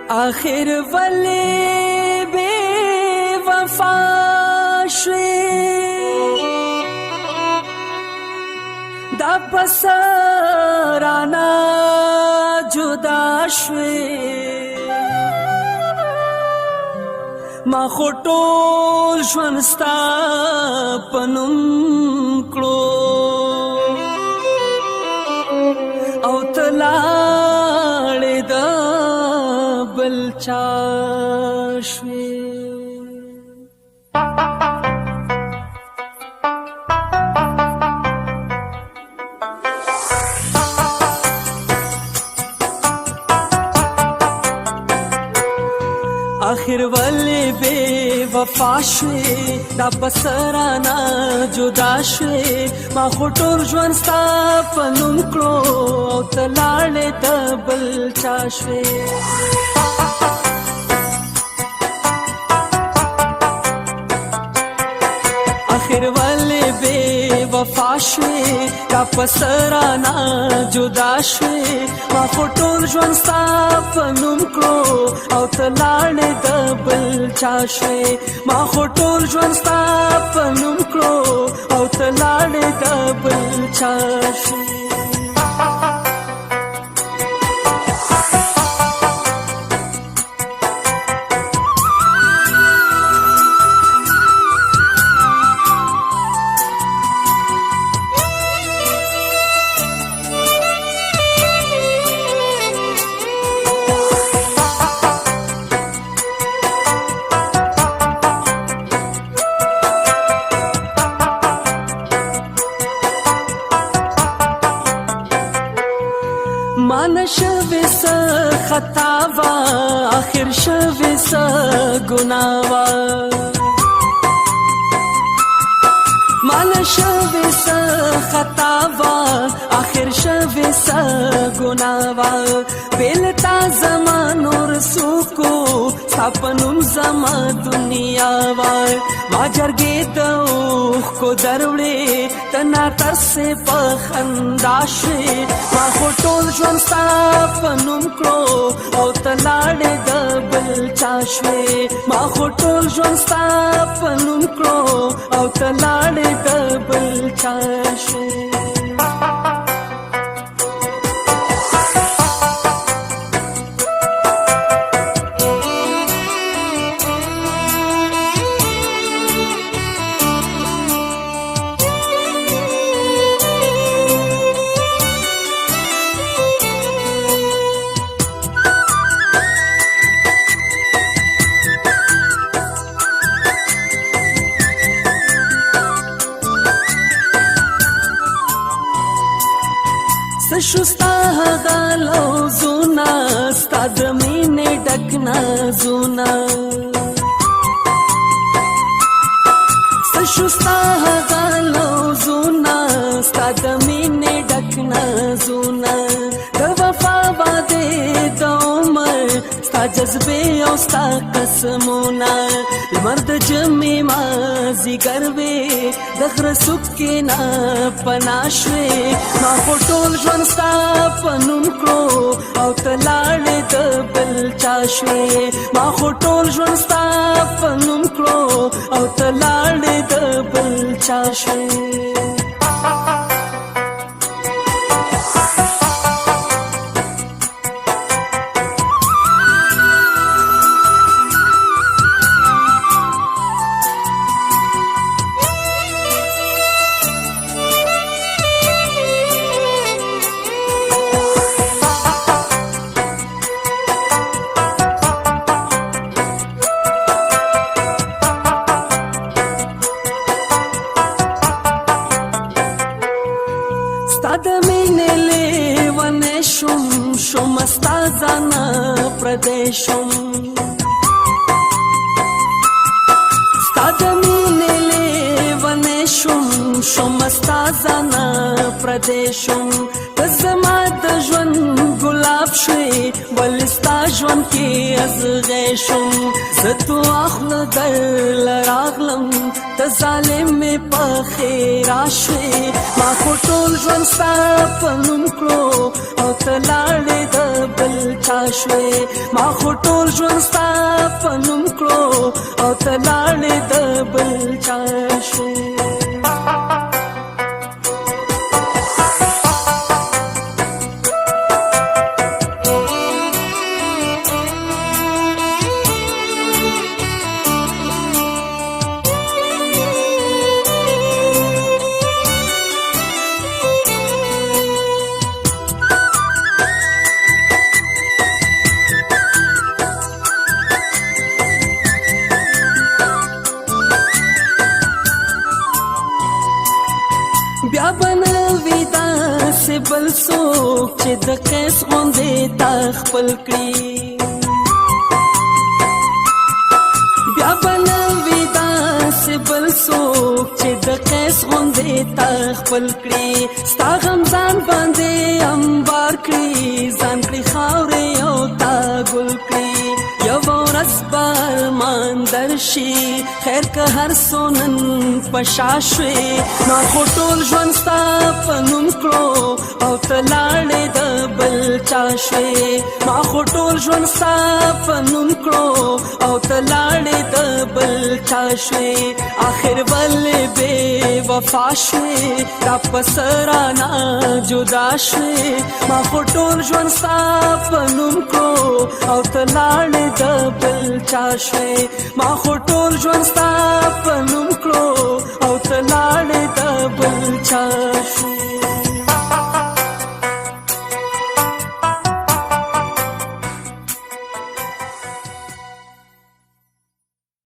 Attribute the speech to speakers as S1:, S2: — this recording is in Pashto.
S1: آخر ولی بے وفا شوی دا پسرانا جدا شوی ما خو ټول ژوند ستا په نوم کړو او ته لاړې د بل چا شوې آخر ولې بے وفا شوې دا پسرانا جدا شوې ما خو ټول ژوند ستا په نوم کړو او ته لاړې د بل چا شوې آخر ولې بے وفا شوې دا پسرانا جدا شوې ما خو ټول ژوند ستا په نوم کړو او ته لاړې د بل چا شوې ما خو ټول ژوند ستا په نوم کړو او ته لاړې د بل چا شوې مان شوی سا خطا وا آخر شوی سا گناه وا مان شوی سا خطا وا آخر شوی سا گناه وا بیلتا زمان اور سوکو سپنم زما دنیا وا ما جرګې د اوښ کو دروړې تنا تر سے په خندا شوې ما خو ټول ژوند ستا په نوم کړو او ته لاړې د بل چا شوې ما خو ټول ژوند ستا په نوم کړو او ته لاړې د بل چا شوې سشستا غالو زونا ستا د مینې ډک نازونه سشستا غالو زونا ستا د مینې ډک نازونه د وفا وعدې د عمر ستا جذبې او ستا قسمونه لمر د جمعې مازدیګر وې د غره څوکې نه پناه شوې ما خو ټول ژوند ستا په نوم کړو او ته لاړې د بل چا شوې ما خو ټول ژوند ستا په نوم کړو او ته لاړې د بل چا شوې ستا د مینې لیونی شوم ستا ځانه پردی شوم ستا د مینې لیونی شوم ستا ځانه پردی شوم ته زما د ژوند ګلاب شوې ولستا ژوند کې ازغې شوم زه تو اخله درله راغلم ته ظالم مې په خیرا شوې ما خو ټول ژوند ستا په نوم کړو او ته لاړې د بل چا شوې ما خو ټول ژوند ستا په نوم کړو او ته لاړې د بل چا شوې بیا بنوي داسې بل څوک چې د قیس غوندې تا خپل کړي بیا بنوي داسې بل څوک چې د قیس غوندې تا خپل کړي ستا غم ځان باندې انبار کړي ځان کړي خاورې او تا ګل کړي یوه ورځ به ارمان درشي خیر که هر څو نن په شا شوې ما خو ټول ژوند ستا په نوم کړو او ته لاړې د بل چا شوې ما خو ټول ژوند ستا په نوم کړو او ته لاړې د بل چا شوې آخر ولې بې وفا شوې دا په څه رانه جدا شوې ما خو ټول ژوند ستا په نوم کړو او ته لاړې د بل چا شوې ما خو ټول ژوند ستا په نوم کړو او ته لاړې د بل چا شوې